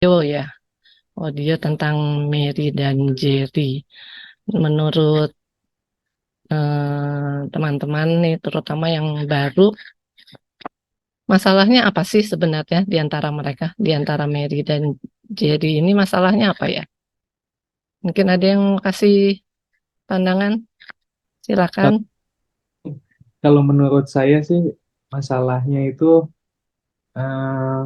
ya. Audio tentang Mary dan Jerry. Menurut teman-teman nih, terutama yang baru, masalahnya apa sih sebenarnya di antara mereka, di antara Mary dan Jerry ini masalahnya apa ya? Mungkin ada yang kasih pandangan, silakan. Kalau kalau menurut saya sih masalahnya itu eh,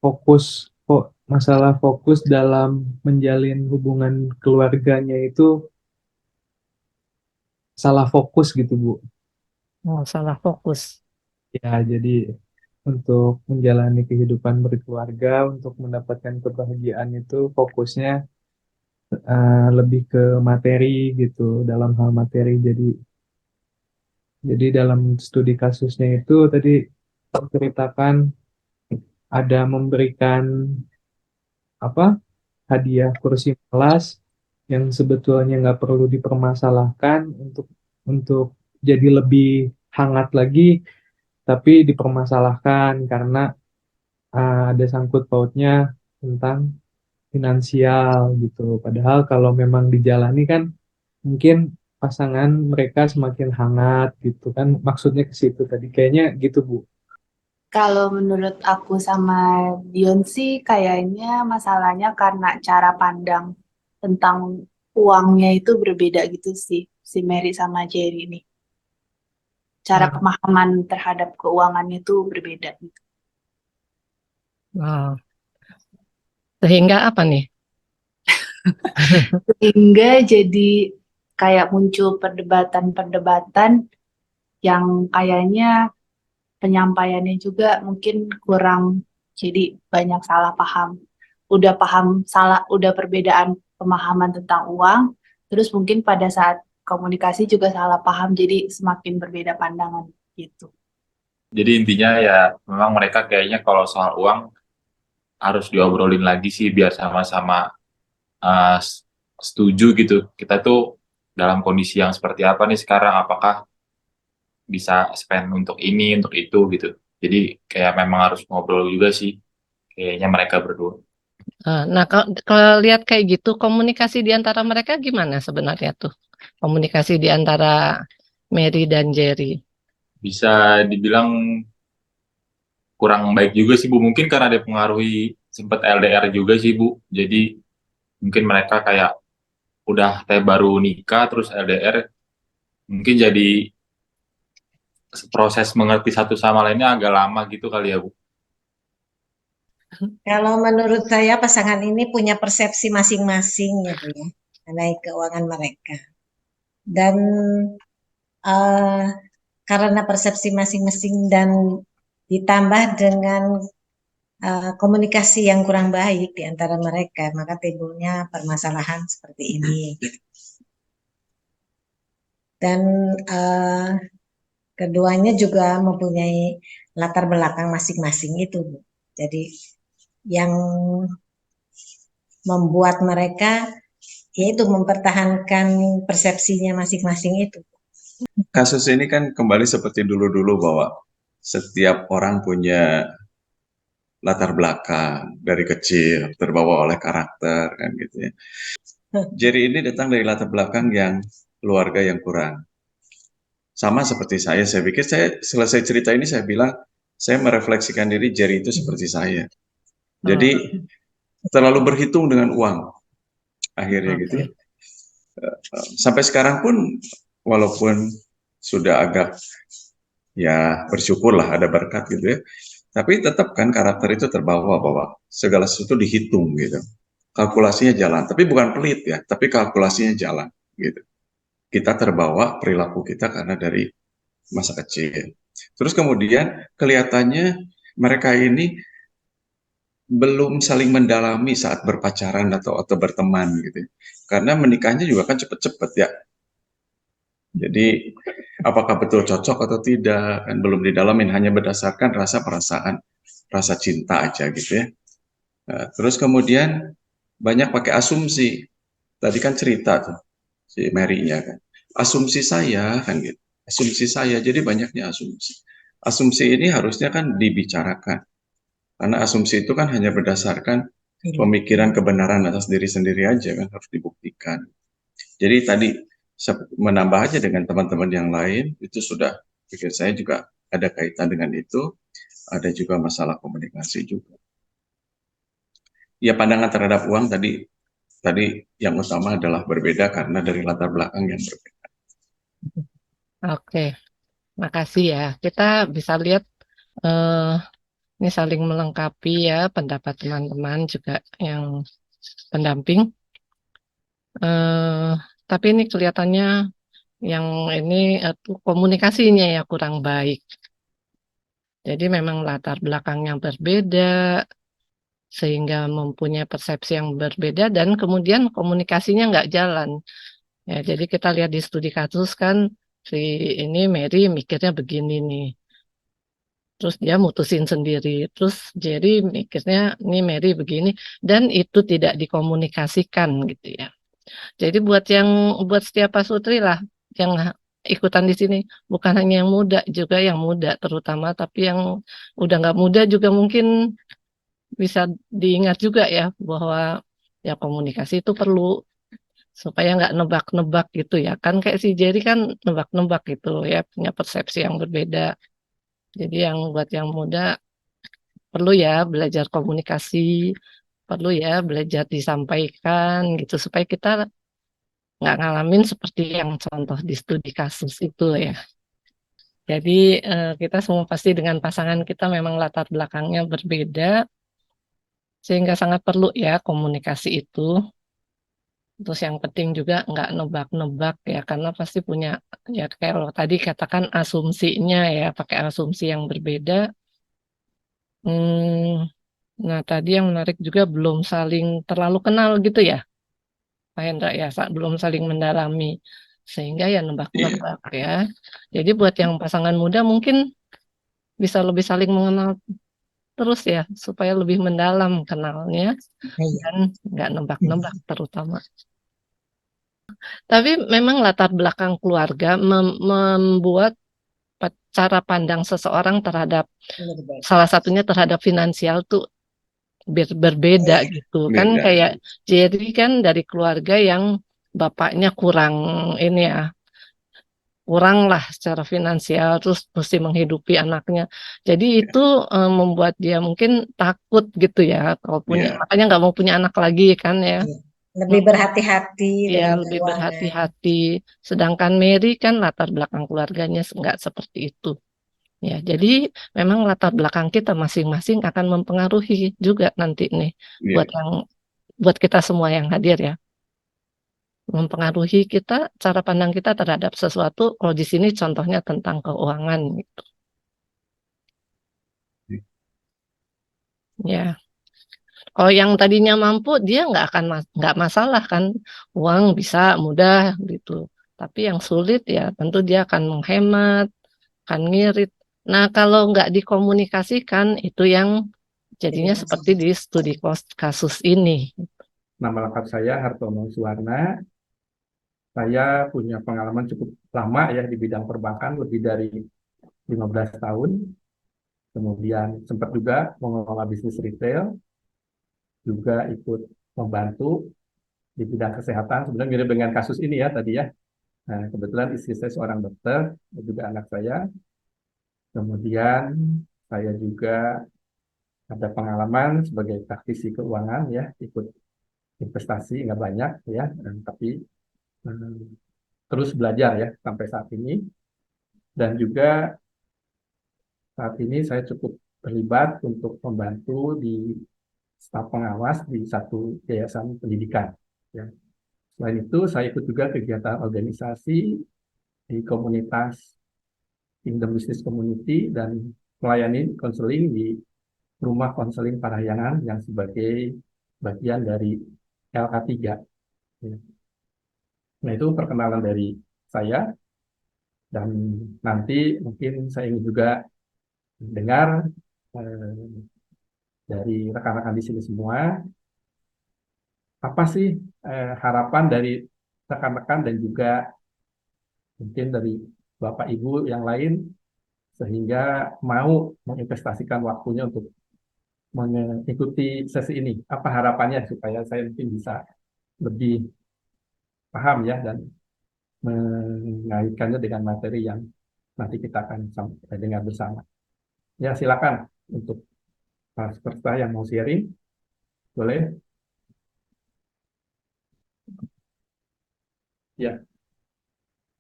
fokus kok masalah fokus dalam menjalin hubungan keluarganya itu salah fokus gitu Bu. Oh, salah fokus. Ya, jadi untuk menjalani kehidupan berkeluarga, untuk mendapatkan kebahagiaan itu fokusnya lebih ke materi gitu, dalam hal materi. Jadi dalam studi kasusnya itu tadi menceritakan ada memberikan apa hadiah kursi malas yang sebetulnya nggak perlu dipermasalahkan untuk jadi lebih hangat lagi, tapi dipermasalahkan karena ada sangkut pautnya tentang finansial gitu. Padahal kalau memang dijalani kan mungkin pasangan mereka semakin hangat gitu kan. Maksudnya ke situ tadi kayaknya gitu Bu. Kalau menurut aku sama Dion sih kayaknya masalahnya karena cara pandang tentang uangnya itu berbeda gitu sih, si Mary sama Jerry ini. Cara Ah, pemahaman terhadap keuangannya itu berbeda gitu. ah. Sehingga apa nih? Sehingga jadi kayak muncul perdebatan-perdebatan yang kayaknya penyampaiannya juga mungkin kurang, jadi banyak salah paham. Udah paham salah, udah perbedaan pemahaman tentang uang, terus mungkin pada saat komunikasi juga salah paham, jadi semakin berbeda pandangan gitu. Jadi intinya ya memang mereka kayaknya kalau soal uang harus diobrolin lagi sih biar sama-sama uh, s- setuju gitu. Kita tuh dalam kondisi yang seperti apa nih sekarang? Apakah bisa spend untuk ini, untuk itu gitu. Jadi kayak memang harus ngobrol juga sih kayaknya mereka berdua. Nah, kalau lihat kayak gitu, komunikasi di antara mereka gimana sebenarnya tuh? Komunikasi di antara Mary dan Jerry. Bisa dibilang kurang baik juga sih Bu. Mungkin karena dipengaruhi sempat LDR juga sih Bu. Jadi mungkin mereka kayak udah teh baru nikah terus LDR mungkin jadi proses mengerti satu sama lainnya agak lama gitu kali ya Bu. Kalau menurut saya pasangan ini punya persepsi masing-masing gitu ya mengenai keuangan mereka. Dan eh, karena persepsi masing-masing dan ditambah dengan komunikasi yang kurang baik di antara mereka, maka timbulnya permasalahan seperti ini. Dan eh, keduanya juga mempunyai latar belakang masing-masing itu, Bu. Jadi yang membuat mereka yaitu mempertahankan persepsinya masing-masing itu. Kasus ini kan kembali seperti dulu-dulu bahwa setiap orang punya latar belakang dari kecil, terbawa oleh karakter kan gitu ya. Jerry ini datang dari latar belakang yang keluarga yang kurang. Sama seperti saya pikir saya selesai cerita ini saya bilang saya merefleksikan diri Jerry itu seperti saya. Jadi Oh, terlalu berhitung dengan uang akhirnya gitu ya. oke. Sampai sekarang pun walaupun sudah agak ya bersyukurlah ada berkat gitu ya. Tapi tetap kan karakter itu terbawa bahwa segala sesuatu dihitung gitu. Kalkulasinya jalan, tapi bukan pelit ya, tapi kalkulasinya jalan gitu. Kita terbawa perilaku kita karena dari masa kecil. Terus kemudian kelihatannya mereka ini belum saling mendalami saat berpacaran atau berteman gitu. Karena menikahnya juga kan cepet-cepet ya. Jadi apakah betul cocok atau tidak kan belum didalamin hanya berdasarkan rasa perasaan, rasa cinta aja gitu ya. Nah, terus kemudian banyak pakai asumsi. Tadi kan cerita tuh si Mary-nya kan. Asumsi saya kan gitu. Asumsi saya jadi banyaknya asumsi. Asumsi ini harusnya kan dibicarakan. Karena asumsi itu kan hanya berdasarkan pemikiran kebenaran atas diri sendiri aja kan, harus dibuktikan. Jadi tadi menambah aja dengan teman-teman yang lain, itu sudah pikir saya juga ada kaitan dengan itu, ada juga masalah komunikasi juga. Ya pandangan terhadap uang tadi yang utama adalah berbeda karena dari latar belakang yang berbeda. Oke, makasih ya. Kita bisa lihat eh, ini saling melengkapi ya pendapat teman-teman juga yang pendamping. Eh, tapi ini kelihatannya yang ini komunikasinya ya kurang baik. Jadi memang latar belakangnya berbeda sehingga mempunyai persepsi yang berbeda dan kemudian komunikasinya nggak jalan. Ya, jadi kita lihat di studi kasus kan si ini Mary mikirnya begini nih. Terus dia mutusin sendiri. Terus Jerry mikirnya ini Mary begini dan itu tidak dikomunikasikan gitu ya. Jadi buat setiap pasutri lah yang ikutan di sini bukan hanya yang muda juga yang muda terutama tapi yang udah nggak muda juga mungkin bisa diingat juga ya bahwa ya komunikasi itu perlu supaya nggak nebak-nebak gitu ya kan kayak si Jerry kan nebak-nebak gitu ya punya persepsi yang berbeda. Jadi yang buat yang muda perlu ya belajar komunikasi, perlu ya belajar disampaikan gitu supaya kita nggak ngalamin seperti yang contoh di studi kasus itu ya. Jadi kita semua pasti dengan pasangan kita memang latar belakangnya berbeda, sehingga sangat perlu ya komunikasi itu. Terus yang penting juga nggak nebak-nebak ya, karena pasti punya ya kalau tadi katakan asumsinya ya, pakai asumsi yang berbeda. Hmm, nah tadi yang menarik juga belum saling terlalu kenal gitu ya, Pak Hendra ya, belum saling mendalami sehingga ya Iya, nebak-nebak ya. Jadi buat yang pasangan muda mungkin bisa lebih saling mengenal terus ya supaya lebih mendalam kenalnya Iya. dan nggak nebak-nebak terutama. Tapi memang latar belakang keluarga membuat cara pandang seseorang terhadap Berbeda. salah satunya terhadap finansial tuh berbeda Iya. gitu kan beda. kayak jadi kan dari keluarga yang bapaknya kurang ini ya kurang lah secara finansial terus mesti menghidupi anaknya. Jadi itu membuat dia mungkin takut gitu ya kalau punya Ya, makanya nggak mau punya anak lagi kan ya. Iya. Lebih berhati-hati Ya dengan lebih keuangan. berhati-hati. Sedangkan Mary kan latar belakang keluarganya nggak seperti itu. Ya, jadi memang latar belakang kita masing-masing akan mempengaruhi juga nanti nih ya, buat buat kita semua yang hadir ya. Mempengaruhi kita cara pandang kita terhadap sesuatu. Kalau di sini contohnya tentang keuangan gitu. Ya. Kalau yang tadinya mampu dia nggak masalah kan uang bisa mudah gitu. Tapi yang sulit ya tentu dia akan menghemat, akan ngirit. Nah kalau nggak dikomunikasikan itu yang Jadi jadinya seperti masalah. di studi kasus ini. Nama lengkap saya Hartono Suwarna. Saya punya pengalaman cukup lama ya di bidang perbankan, lebih dari 15 tahun. Kemudian sempat juga mengelola bisnis retail, juga ikut membantu di bidang kesehatan. Sebenarnya mirip dengan kasus ini ya tadi ya. Nah, kebetulan istri saya seorang dokter, dan juga anak saya. Kemudian saya juga ada pengalaman sebagai praktisi keuangan ya, ikut investasi nggak banyak ya, tapi eh, terus belajar ya sampai saat ini. Dan juga saat ini saya cukup terlibat untuk membantu di staf pengawas di satu yayasan pendidikan. Ya. Selain itu, saya ikut juga kegiatan organisasi di komunitas Kingdom Business Community dan melayani konseling di Rumah Konseling Parahyangan yang sebagai bagian dari LK3. Ya. Nah, itu perkenalan dari saya dan nanti mungkin saya ingin juga dengar eh, dari rekan-rekan di sini semua, apa sih harapan dari rekan-rekan dan juga mungkin dari Bapak Ibu yang lain sehingga mau menginvestasikan waktunya untuk mengikuti sesi ini? Apa harapannya supaya saya mungkin bisa lebih paham ya dan mengaitkannya dengan materi yang nanti kita akan dengar bersama. Ya, silakan untuk peserta yang mau sharing, boleh. Ya,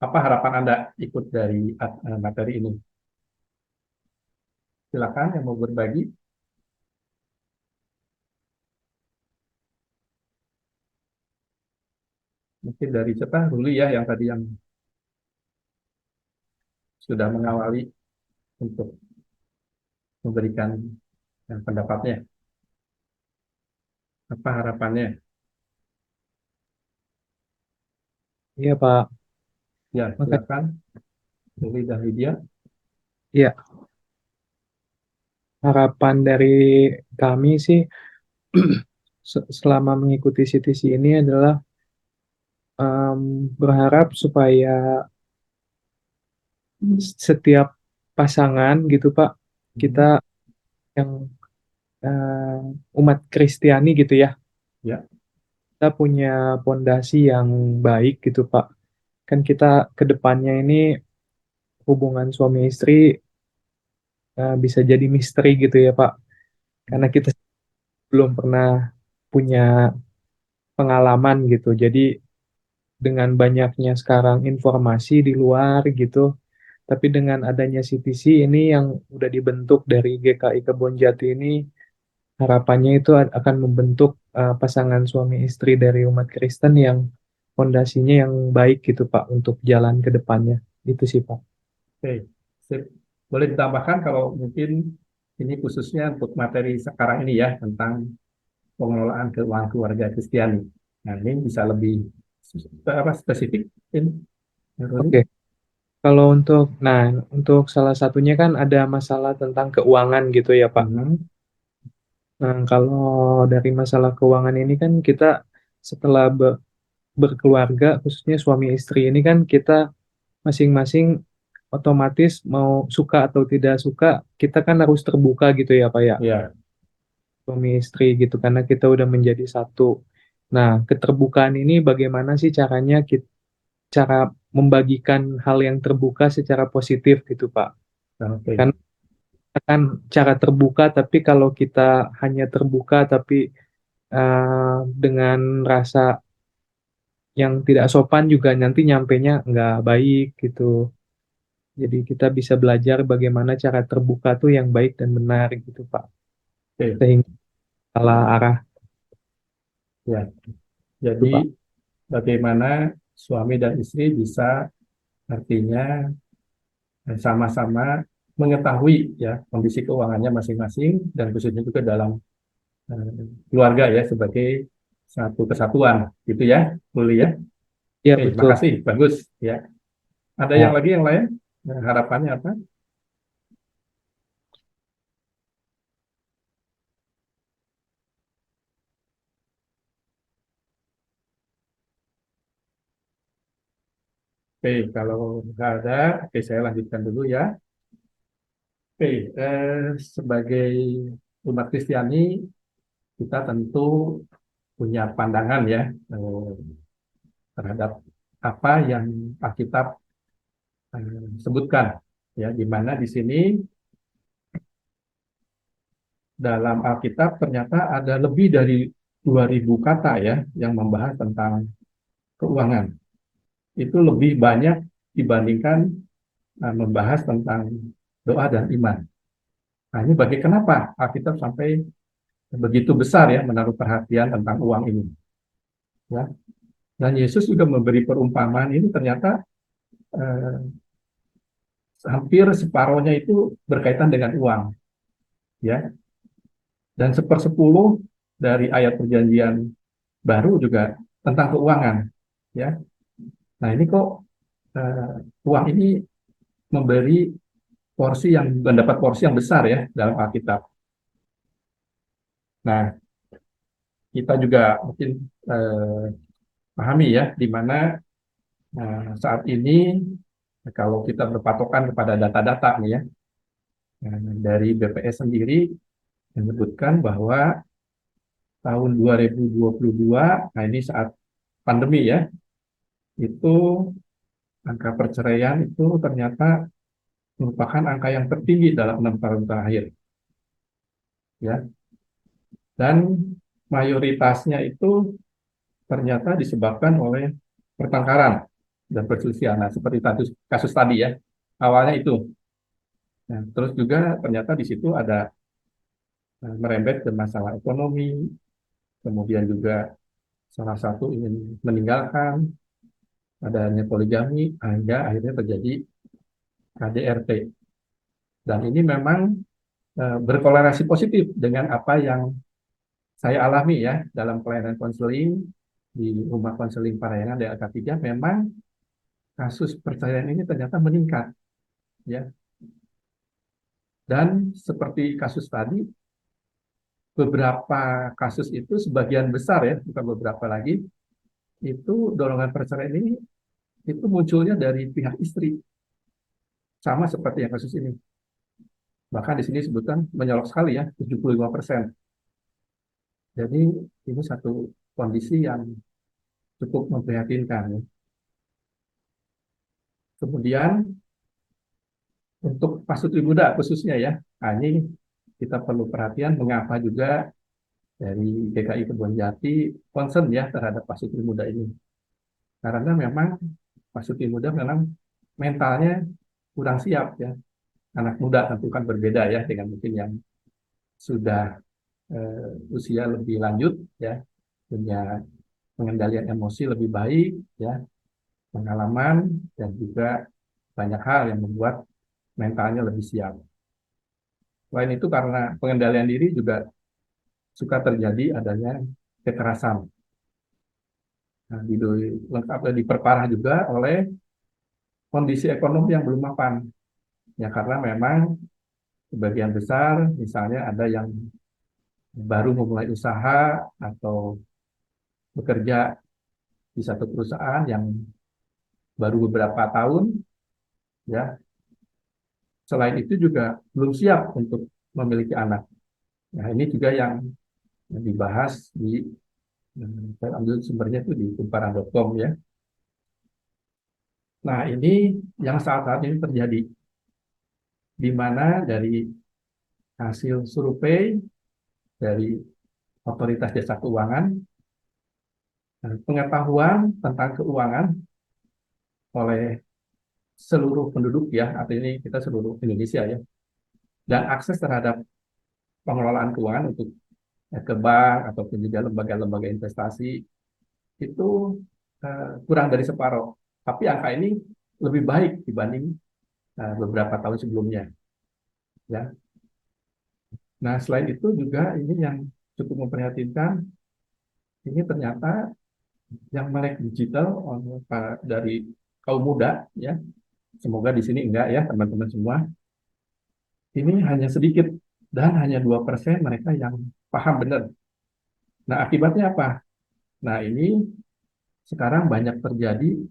apa harapan Anda ikut dari materi ini? Silakan yang mau berbagi. Mungkin dari siapa? Ruli ya, yang tadi yang sudah mengawali untuk memberikan pendapatnya. Apa harapannya? Iya Pak, Ya, makanya silakan. Ruli dan Lydia. ya harapan dari kami sih selama mengikuti CTC ini adalah berharap supaya setiap pasangan gitu Pak, kita yang umat Kristiani gitu ya, Ya, kita punya pondasi yang baik gitu Pak. Kan kita ke depannya ini hubungan suami istri bisa jadi misteri gitu ya Pak. Karena kita belum pernah punya pengalaman gitu. Jadi dengan banyaknya sekarang informasi di luar gitu, tapi dengan adanya CTC ini yang udah dibentuk dari GKI Kebon Jati ini, harapannya itu akan membentuk pasangan suami istri dari umat Kristen yang fondasinya yang baik gitu Pak untuk jalan ke depannya. Itu sih Pak. oke. Sip. Boleh ditambahkan kalau mungkin ini khususnya untuk materi sekarang ini ya tentang pengelolaan keuangan keluarga Kristiani. Nah, ini bisa lebih spesifik ini, Ruli? Oke. Kalau untuk salah satunya kan ada masalah tentang keuangan gitu ya Pak. Hmm, Nah, kalau dari masalah keuangan ini kan kita setelah berkeluarga, khususnya suami istri ini kan kita masing-masing otomatis mau suka atau tidak suka, kita kan harus terbuka gitu ya Pak ya, ya, suami istri gitu, karena kita udah menjadi satu. Nah, keterbukaan ini bagaimana sih caranya cara membagikan hal yang terbuka secara positif gitu Pak. oke. Kan kan cara terbuka, tapi kalau kita hanya terbuka tapi dengan rasa yang tidak sopan juga nanti nyampainya nggak baik gitu. Jadi kita bisa belajar bagaimana cara terbuka tuh yang baik dan benar gitu Pak. Oke. Sehingga salah arah Ya, itu jadi Pak. bagaimana suami dan istri bisa artinya sama-sama mengetahui ya kondisi keuangannya masing-masing dan khususnya juga dalam keluarga ya sebagai satu kesatuan gitu ya, Luli ya. Iya Oke, betul. makasih, bagus ya. Ada yang Nah, lagi yang lain? Harapannya apa? Oke, kalau nggak ada, oke saya lanjutkan dulu ya. Oke, sebagai umat Kristiani kita tentu punya pandangan ya terhadap apa yang Alkitab sebutkan ya, di mana di sini dalam Alkitab ternyata ada lebih dari 2.000 kata ya yang membahas tentang keuangan. Itu lebih banyak dibandingkan membahas tentang doa dan iman. Nah, ini bagi kenapa Alkitab sampai begitu besar ya menaruh perhatian tentang uang ini. Ya. Dan Yesus juga memberi perumpamaan ini ternyata eh, hampir separohnya itu berkaitan dengan uang. Ya. Dan sepersepuluh dari ayat perjanjian baru juga tentang keuangan. Ya. Nah ini kok uang ini memberi porsi yang mendapat porsi yang besar ya dalam Alkitab. Nah kita juga mungkin eh, pahami ya di mana saat ini kalau kita berpatokan kepada data-data nih ya dari BPS sendiri menyebutkan bahwa tahun 2022, nah ini saat pandemi ya, itu angka perceraian itu ternyata merupakan angka yang tertinggi dalam 6 tahun terakhir, ya. Dan mayoritasnya itu ternyata disebabkan oleh pertengkaran dan perselisihan. Nah, seperti kasus tadi ya, awalnya itu. Nah, terus juga ternyata di situ ada merembet ke masalah ekonomi, kemudian juga salah satu ingin meninggalkan, adanya poligami, hingga akhirnya terjadi KDRT. Dan ini memang berkorelasi positif dengan apa yang saya alami ya dalam pelayanan konseling di rumah konseling Parayangan DLK 3. Memang kasus perceraian ini ternyata meningkat, ya. Dan seperti kasus tadi, beberapa kasus itu sebagian besar ya, bukan beberapa lagi, itu dorongan perceraian ini itu munculnya dari pihak istri, sama seperti yang kasus ini. Bahkan di sini sebutkan menyolok sekali ya, 75%. Jadi ini satu kondisi yang cukup memprihatinkan, ya. Kemudian untuk pasutri muda khususnya ya, nah ini kita perlu perhatian mengapa juga dari DKI Kebon Jati concern ya terhadap pasutri muda ini. Karena memang pasutri muda memang mentalnya kurang siap ya. Anak muda tentu kan berbeda ya dengan mungkin yang sudah usia lebih lanjut ya, punya pengendalian emosi lebih baik ya, pengalaman dan juga banyak hal yang membuat mentalnya lebih siap. Selain itu karena pengendalian diri juga suka terjadi adanya kekerasan. Nah, lengkap diperparah juga oleh kondisi ekonomi yang belum mapan. Ya karena memang sebagian besar misalnya ada yang baru memulai usaha atau bekerja di satu perusahaan yang baru beberapa tahun ya. Selain itu juga belum siap untuk memiliki anak. Nah, ini juga yang dibahas di saya ambil sumbernya itu di kumparan.com ya. Nah, ini yang saat ini terjadi di mana dari hasil survei dari Otoritas Jasa Keuangan, pengetahuan tentang keuangan oleh seluruh penduduk ya, artinya ini kita seluruh Indonesia ya, dan akses terhadap pengelolaan keuangan untuk ke bank ataupun juga lembaga-lembaga investasi itu kurang dari separuh. Tapi angka ini lebih baik dibanding beberapa tahun sebelumnya. Ya. Nah, selain itu juga ini yang cukup memprihatinkan, ini ternyata yang melek digital dari kaum muda, ya. Semoga di sini enggak ya teman-teman semua. Ini hanya sedikit dan hanya 2% mereka yang paham benar. Nah, akibatnya apa? Nah, ini sekarang banyak terjadi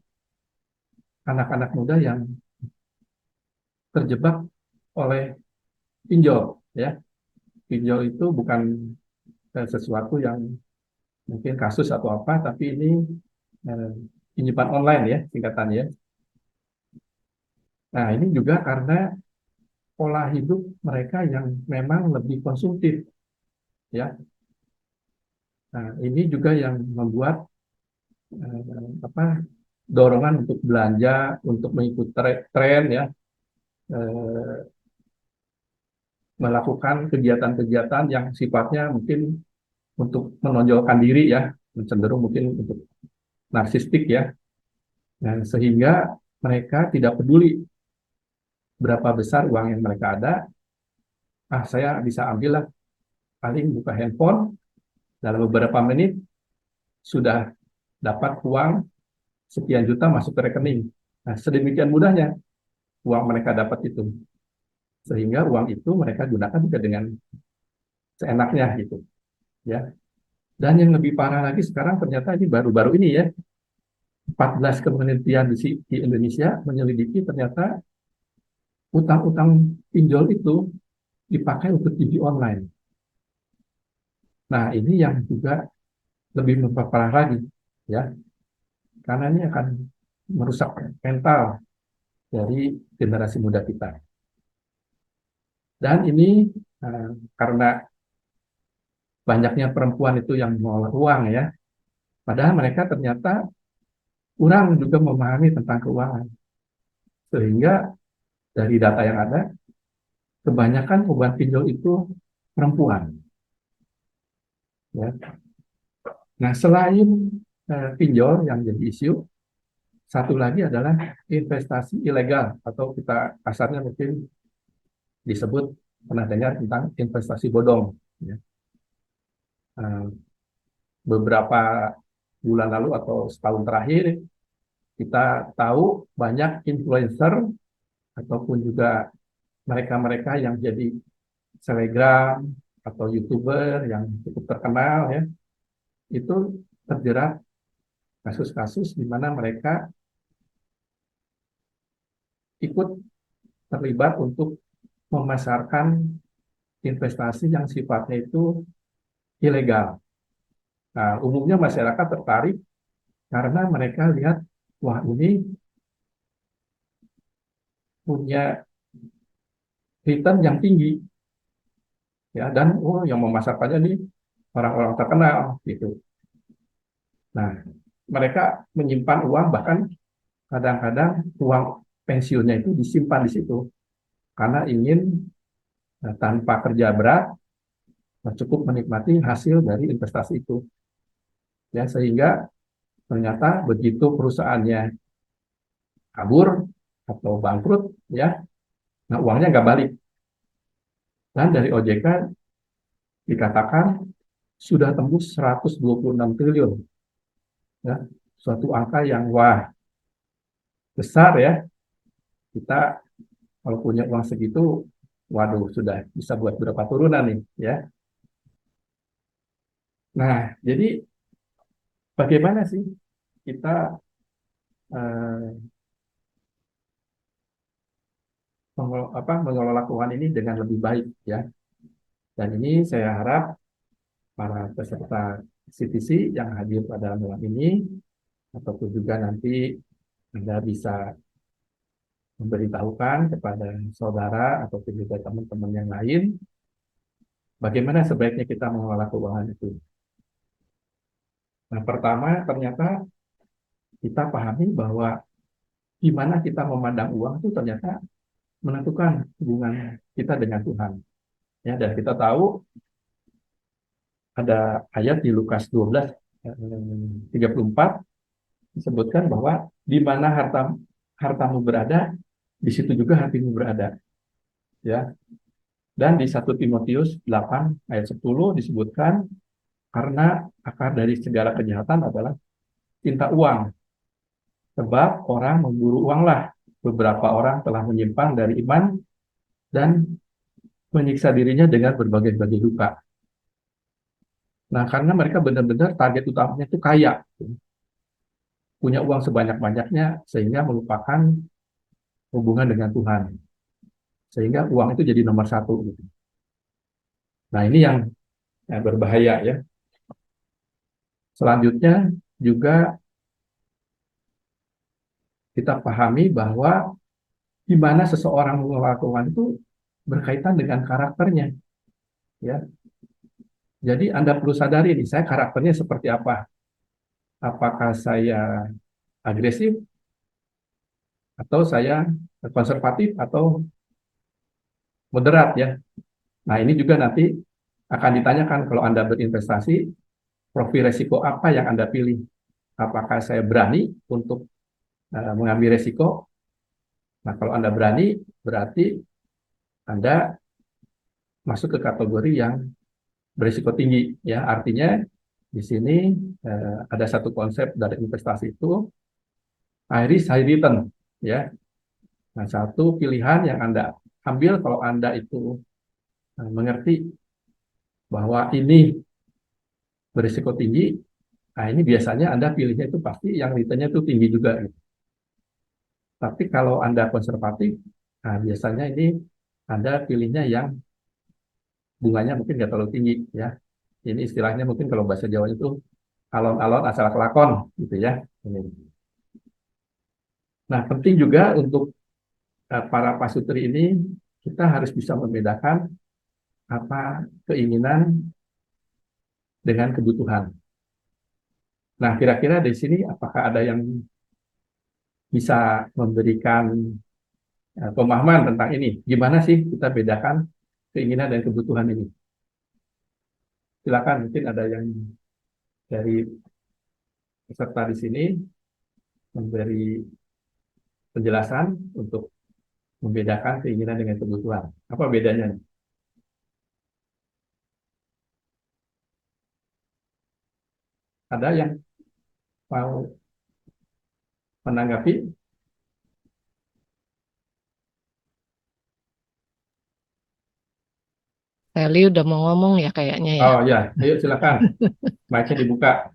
anak-anak muda yang terjebak oleh pinjol, ya. Pinjol itu bukan sesuatu yang mungkin kasus atau apa, tapi ini pinjaman online ya singkatannya. Nah, ini juga karena pola hidup mereka yang memang lebih konsumtif, ya. Nah, ini juga yang membuat dorongan untuk belanja, untuk mengikuti tren ya, melakukan kegiatan-kegiatan yang sifatnya mungkin untuk menonjolkan diri ya, cenderung mungkin untuk narsistik ya. Nah, sehingga mereka tidak peduli berapa besar uang yang mereka ada, saya bisa ambil lah, paling buka handphone, dalam beberapa menit sudah dapat uang sekian juta masuk ke rekening. Nah, sedemikian mudahnya uang mereka dapat itu. Sehingga uang itu mereka gunakan juga dengan seenaknya gitu. Ya. Dan yang lebih parah lagi sekarang ternyata ini baru-baru ini ya, 14 kementerian di Indonesia menyelidiki ternyata utang-utang pinjol itu dipakai untuk judi online. Nah, ini yang juga lebih memperparah lagi, ya, karena ini akan merusak mental dari generasi muda kita. Dan ini karena banyaknya perempuan itu yang mengelola uang, ya, padahal mereka ternyata kurang juga memahami tentang keuangan. Sehingga dari data yang ada, kebanyakan beban pinjol itu perempuan. Ya. Nah, selain pinjol yang jadi isu, satu lagi adalah investasi ilegal atau kita kasarnya mungkin disebut, pernah dengar tentang investasi bodong. Ya. Beberapa bulan lalu atau setahun terakhir kita tahu banyak influencer ataupun juga mereka-mereka yang jadi selebgram atau youtuber yang cukup terkenal, ya, itu terjerat kasus-kasus di mana mereka ikut terlibat untuk memasarkan investasi yang sifatnya itu ilegal. Nah, umumnya masyarakat tertarik karena mereka lihat, wah, ini punya return yang tinggi, ya, dan yang memasarkannya nih orang-orang terkenal gitu. Nah, mereka menyimpan uang, bahkan kadang-kadang uang pensiunnya itu disimpan di situ karena ingin tanpa kerja berat cukup menikmati hasil dari investasi itu, ya, sehingga ternyata begitu perusahaannya kabur atau bangkrut, ya, nah uangnya nggak balik. Dan dari OJK dikatakan sudah tembus 126 triliun, ya, suatu angka yang wah besar, ya. Kita kalau punya uang segitu, waduh, sudah bisa buat berapa turunan nih, ya. Nah, jadi bagaimana sih kita eh, mengelola keuangan ini dengan lebih baik, ya. Dan ini saya harap para peserta CTC yang hadir pada malam ini ataupun juga nanti Anda bisa memberitahukan kepada saudara ataupun juga teman-teman yang lain bagaimana sebaiknya kita mengelola keuangan itu. Nah, pertama ternyata kita pahami bahwa di mana kita memandang uang itu ternyata menentukan hubungan kita dengan Tuhan. Ya, dan kita tahu ada ayat di Lukas 12:34 disebutkan bahwa di mana hartamu berada, di situ juga hatimu berada. Ya. Dan di 1 Timotius 8:10 disebutkan karena akar dari segala kejahatan adalah cinta uang. Sebab orang memburu uanglah. Beberapa orang telah menyimpang dari iman dan menyiksa dirinya dengan berbagai-bagai luka. Nah, karena mereka benar-benar target utamanya itu kaya, punya uang sebanyak-banyaknya sehingga melupakan hubungan dengan Tuhan. Sehingga uang itu jadi nomor satu. Gitu. Nah, ini yang berbahaya, ya. Selanjutnya juga kita pahami bahwa di mana seseorang mengelola keuangan itu berkaitan dengan karakternya, ya. Jadi Anda perlu sadari nih, saya karakternya seperti apa? Apakah saya agresif atau saya konservatif atau moderat, ya. Nah, ini juga nanti akan ditanyakan kalau Anda berinvestasi, profil resiko apa yang Anda pilih? Apakah saya berani untuk mengambil resiko? Nah, kalau Anda berani, berarti Anda masuk ke kategori yang berisiko tinggi, ya. Artinya di sini ada satu konsep dari investasi itu high risk high return, ya. Nah, satu pilihan yang Anda ambil kalau Anda itu mengerti bahwa ini berisiko tinggi, nah ini biasanya Anda pilihnya itu pasti yang returnnya itu tinggi juga, gitu. Tapi kalau Anda konservatif, nah biasanya ini Anda pilihnya yang bunganya mungkin nggak terlalu tinggi, ya. Ini istilahnya mungkin kalau bahasa Jawa itu alon-alon asal kelakon gitu ya. Ini. Nah, penting juga untuk para pasutri ini kita harus bisa membedakan apa keinginan dengan kebutuhan. Nah, kira-kira di sini apakah ada yang bisa memberikan pemahaman tentang ini? Gimana sih kita bedakan keinginan dan kebutuhan ini? Silakan, mungkin ada yang dari peserta di sini memberi penjelasan untuk membedakan keinginan dengan kebutuhan. Apa bedanya? Ada yang mau menanggapi? Sally udah mau ngomong ya kayaknya ya. Oh ya, ayo silakan. Mic-nya dibuka.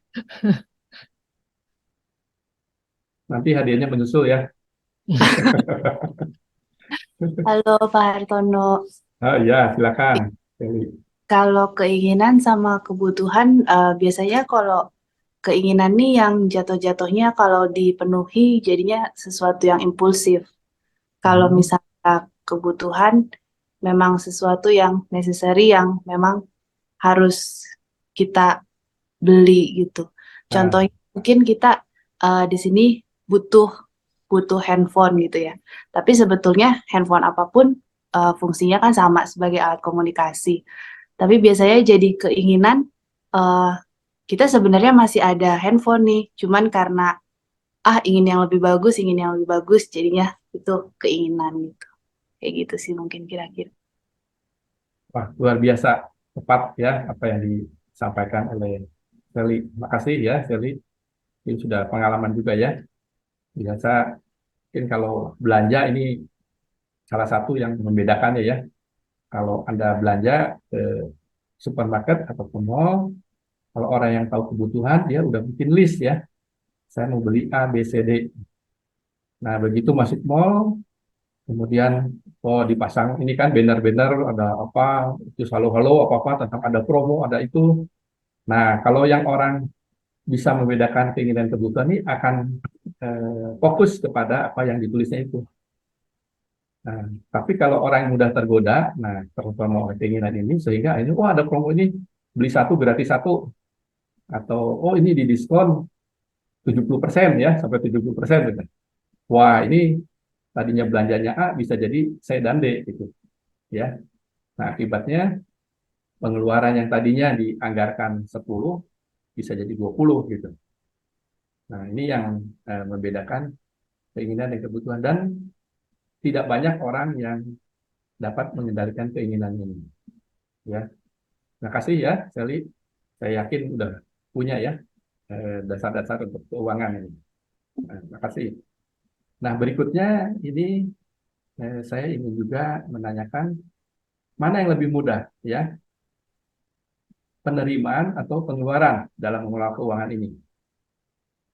Nanti hadiahnya menyusul ya. Halo Pak Hartono. Oh ya, silakan. Kalau keinginan sama kebutuhan, biasanya kalau keinginan nih yang jatuh-jatuhnya kalau dipenuhi jadinya sesuatu yang impulsif. Kalau misalnya kebutuhan memang sesuatu yang necessary yang memang harus kita beli gitu. Contohnya mungkin kita di sini butuh butuh handphone gitu ya. Tapi sebetulnya handphone apapun fungsinya kan sama sebagai alat komunikasi. Tapi biasanya jadi keinginan eh, kita sebenarnya masih ada handphone nih, cuman karena ingin yang lebih bagus, jadinya itu keinginan gitu. Kayak gitu sih mungkin kira-kira. Wah, luar biasa tepat ya apa yang disampaikan oleh Sally. Makasih ya Sally. Ini sudah pengalaman juga ya. Biasa mungkin kalau belanja ini salah satu yang membedakannya ya. Kalau Anda belanja ke supermarket ataupun mall, kalau orang yang tahu kebutuhan dia udah bikin list ya. Saya mau beli A, B, C, D. Nah, begitu masuk mall, kemudian oh dipasang ini kan banner-banner ada apa itu halo-halo apa-apa tentang ada promo ada itu. Nah, kalau yang orang bisa membedakan keinginan kebutuhan ini akan fokus kepada apa yang ditulisnya itu. Nah, tapi kalau orang yang mudah tergoda, nah terutama oleh keinginan ini sehingga ini oh ada promo ini beli satu gratis satu atau oh ini di diskon 70% ya sampai 70% gitu. Wah, ini tadinya belanjanya A bisa jadi C dan D gitu ya. Nah, akibatnya pengeluaran yang tadinya dianggarkan 10 bisa jadi 20 gitu. Nah, ini yang membedakan keinginan dan kebutuhan dan tidak banyak orang yang dapat mengendalikan keinginan ini. Ya, terima kasih ya, Sally. Saya yakin udah punya ya dasar-dasar untuk keuangan ini. Nah, terima kasih. Nah, berikutnya ini saya ingin juga menanyakan mana yang lebih mudah ya, penerimaan atau pengeluaran dalam mengelola keuangan ini.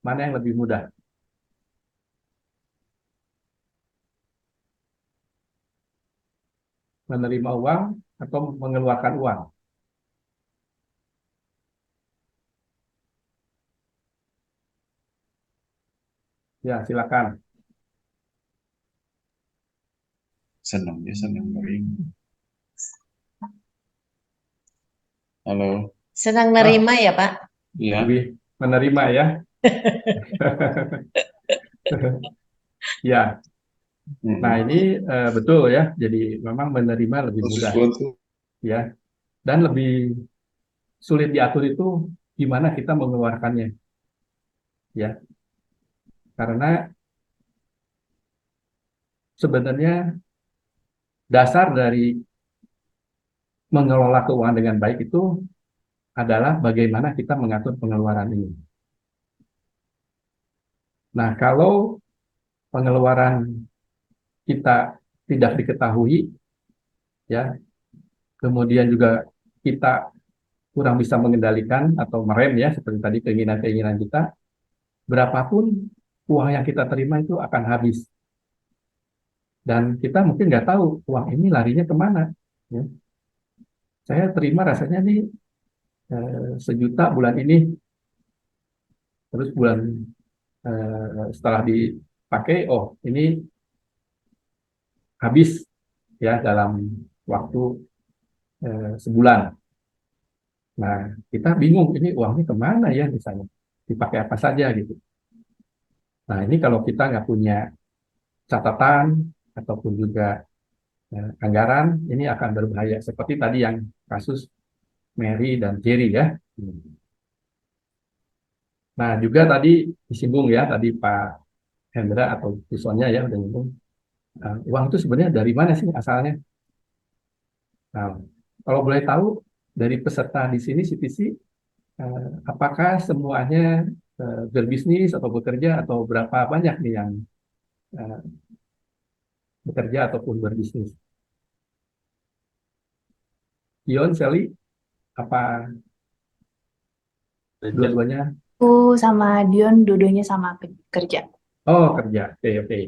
Mana yang lebih mudah? Menerima uang atau mengeluarkan uang? Ya, silakan. Senang ya, senang Mering. Halo. Senang nerima ya Pak? Iya. Lebih menerima ya. Ya. Nah, ini betul ya. Jadi memang menerima lebih Khusus mudah untuk ya. Dan lebih sulit diatur itu gimana kita mengeluarkannya. Ya. Karena sebenarnya dasar dari mengelola keuangan dengan baik itu adalah bagaimana kita mengatur pengeluaran ini. Nah, kalau pengeluaran kita tidak diketahui, ya, kemudian juga kita kurang bisa mengendalikan atau merem ya, seperti tadi keinginan-keinginan kita, berapapun uang yang kita terima itu akan habis. Dan kita mungkin nggak tahu uang ini larinya kemana. Ya. Saya terima rasanya nih 1 juta bulan ini, terus bulan setelah dipakai, oh ini habis ya dalam waktu sebulan. Nah, kita bingung ini uangnya kemana ya misalnya, dipakai apa saja gitu. Nah, ini kalau kita nggak punya catatan ataupun juga anggaran, ini akan berbahaya. Seperti tadi yang kasus Mary dan Jerry ya. Nah, juga tadi disinggung ya, tadi Pak Hendra atau Pusonya ya udah nyinggung. Uang itu sebenarnya dari mana sih asalnya? Nah, kalau boleh tahu dari peserta di sini CTC, apakah semuanya berbisnis atau bekerja atau berapa banyak nih yang eh, bekerja ataupun berbisnis? Dion, Sally, apa dua-duanya? Aku sama Dion dua-duanya sama kerja. Oh, kerja. Oke, oke.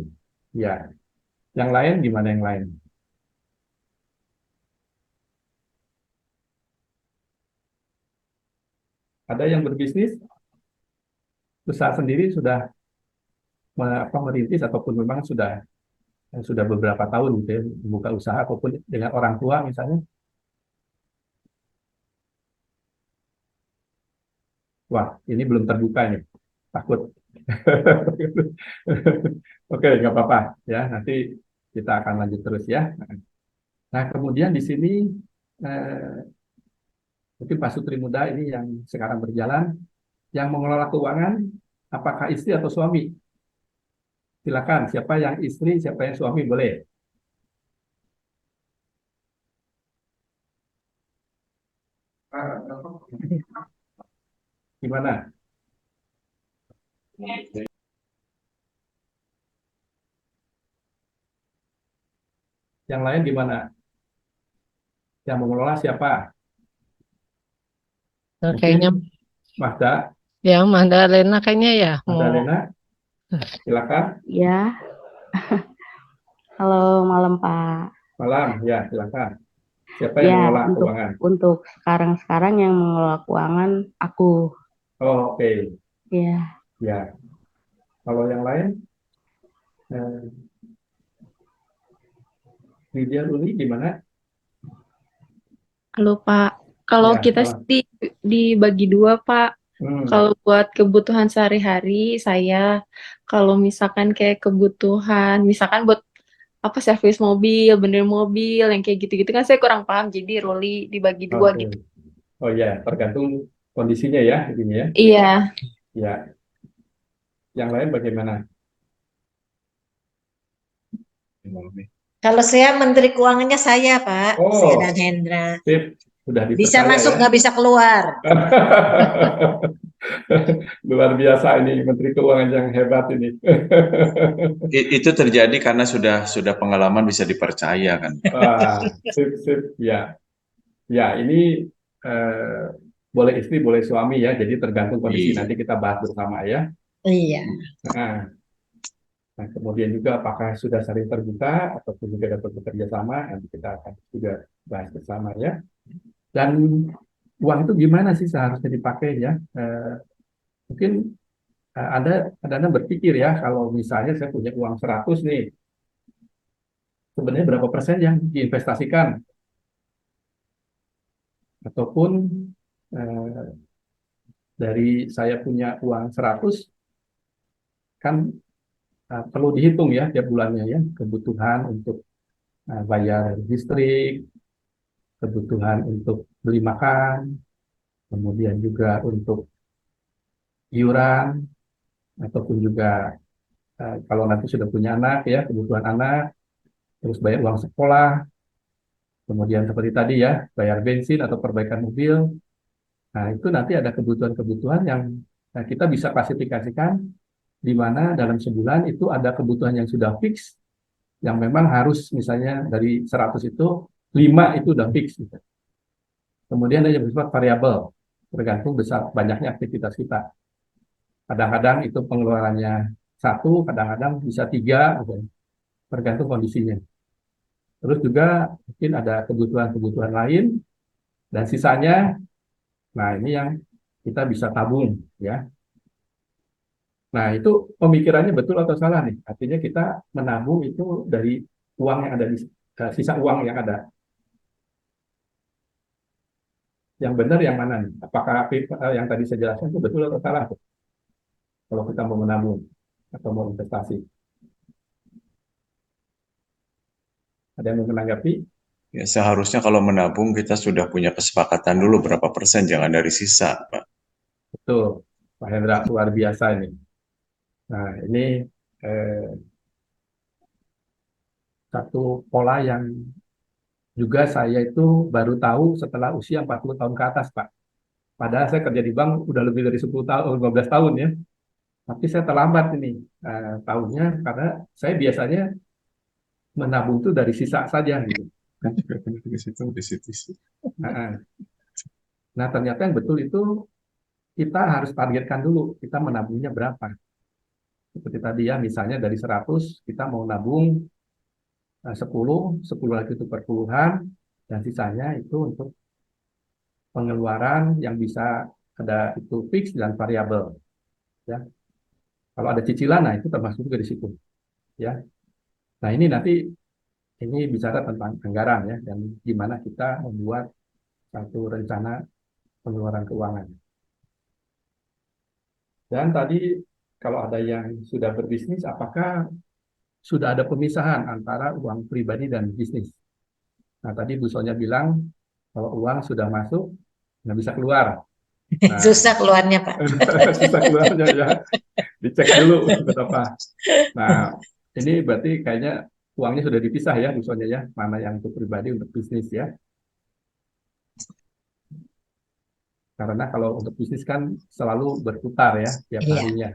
Ya. Yang lain gimana yang lain? Ada yang berbisnis, usaha sendiri sudah merintis ataupun memang sudah beberapa tahun gitu ya, membuka usaha ataupun dengan orang tua misalnya. Wah, ini belum terbuka nih. Takut. Oke, nggak apa-apa ya. Nanti kita akan lanjut terus ya. Nah, kemudian di sini eh, mungkin Pak Sutri Muda ini yang sekarang berjalan, yang mengelola keuangan, apakah istri atau suami? Silakan, siapa yang istri, siapa yang suami boleh. Gimana? Yang lain gimana? Yang mengelola siapa? Nah, Mungkin kayaknya Magda, ya Magdalena kayaknya ya mau Magdalena, silakan. Ya, halo malam Pak. Malam, ya silakan. Siapa yang Ya, mengelola keuangan? untuk sekarang-sekarang yang mengelola keuangan aku. Oh, oke. Ya, Ya. Kalau yang lain, eh, Lydia Luli gimana? Halo Pak, kalau Ya, kita malam. sih dibagi dua Pak. Kalau buat kebutuhan sehari-hari saya, kalau misalkan kayak kebutuhan, misalkan buat apa servis mobil, bener mobil, yang kayak gitu-gitu kan saya kurang paham, jadi Roli dibagi dua Oke. gitu. Oh ya, tergantung kondisinya ya, ini ya. Iya, Ya. Yang lain bagaimana? Kalau saya Menteri Keuangannya saya, Pak. Saya Oh, dan Hendra. sip. Sudah Bisa dipercaya masuk, ya. nggak bisa keluar. Luar biasa ini Menteri Keuangan yang hebat ini. Itu terjadi karena sudah pengalaman bisa dipercaya kan. Wah, sip, sip. Ya, ya ini eh, boleh istri, boleh suami ya. Jadi tergantung kondisi. Iya. Nanti kita bahas bersama ya. Iya. Nah, kemudian juga apakah sudah saling terbuka ataupun juga dapat bekerja sama, nanti kita akan juga bahas bersama ya. Dan uang itu gimana sih seharusnya dipakai ya? Mungkin Anda berpikir ya, kalau misalnya saya punya uang 100 nih, sebenarnya berapa persen yang diinvestasikan? Ataupun eh, dari saya punya uang 100, kan perlu dihitung ya tiap bulannya ya, kebutuhan untuk bayar listrik, kebutuhan untuk beli makan, kemudian juga untuk iuran, ataupun juga kalau nanti sudah punya anak ya, kebutuhan anak, terus bayar uang sekolah, kemudian seperti tadi ya, bayar bensin atau perbaikan mobil. Nah, itu nanti ada kebutuhan-kebutuhan yang kita bisa klasifikasikan di mana dalam sebulan itu ada kebutuhan yang sudah fix, yang memang harus misalnya dari 100 itu 5 itu udah fix gitu. Kemudian ada yang bersifat variabel, tergantung besar banyaknya aktivitas kita. Kadang-kadang itu pengeluarannya 1, kadang-kadang bisa 3, gitu, tergantung kondisinya. Terus juga mungkin ada kebutuhan-kebutuhan lain, dan sisanya Nah, ini yang kita bisa tabung ya. Nah, itu pemikirannya betul atau salah nih? Artinya kita menabung itu dari uang yang ada di sisa uang yang ada. Yang benar yang mana nih? Apakah yang tadi saya jelaskan itu betul atau salah tuh? Kalau kita mau menabung atau mau investasi. Ada yang mau menanggapi? Ya, seharusnya kalau menabung kita sudah punya kesepakatan dulu berapa persen, jangan dari sisa, Pak. Betul, Pak Hendra, luar biasa ini. Nah, ini eh, satu pola yang juga saya itu baru tahu setelah usia 40 tahun ke atas, Pak. Padahal saya kerja di bank udah lebih dari 10 tahun, 15 tahun ya. Tapi saya terlambat ini tahunnya karena saya biasanya menabung itu dari sisa saja gitu. Kan juga kan di situ, di situ. Nah, nah, ternyata yang betul itu kita harus targetkan dulu kita menabungnya berapa. Seperti tadi ya, misalnya dari 100 kita mau nabung 10, 10 lagi itu perpuluhan, dan sisanya itu untuk pengeluaran yang bisa ada itu fix dan variabel. Ya, kalau ada cicilan, nah itu termasuk juga di situ. Ya, nah ini nanti ini bicara tentang anggaran ya, dan gimana kita membuat satu rencana pengeluaran keuangan. Dan tadi kalau ada yang sudah berbisnis, apakah sudah ada pemisahan antara uang pribadi dan bisnis? Nah, tadi Bu Sonya bilang kalau uang sudah masuk, nggak bisa keluar. Nah, Susah keluarnya, Pak. susah keluarnya ya. Dicek dulu berapa. Nah, ini berarti kayaknya uangnya sudah dipisah ya, Bu Sonya ya. Mana yang untuk pribadi, untuk bisnis ya. Karena kalau untuk bisnis kan selalu berputar ya tiap Iya. harinya.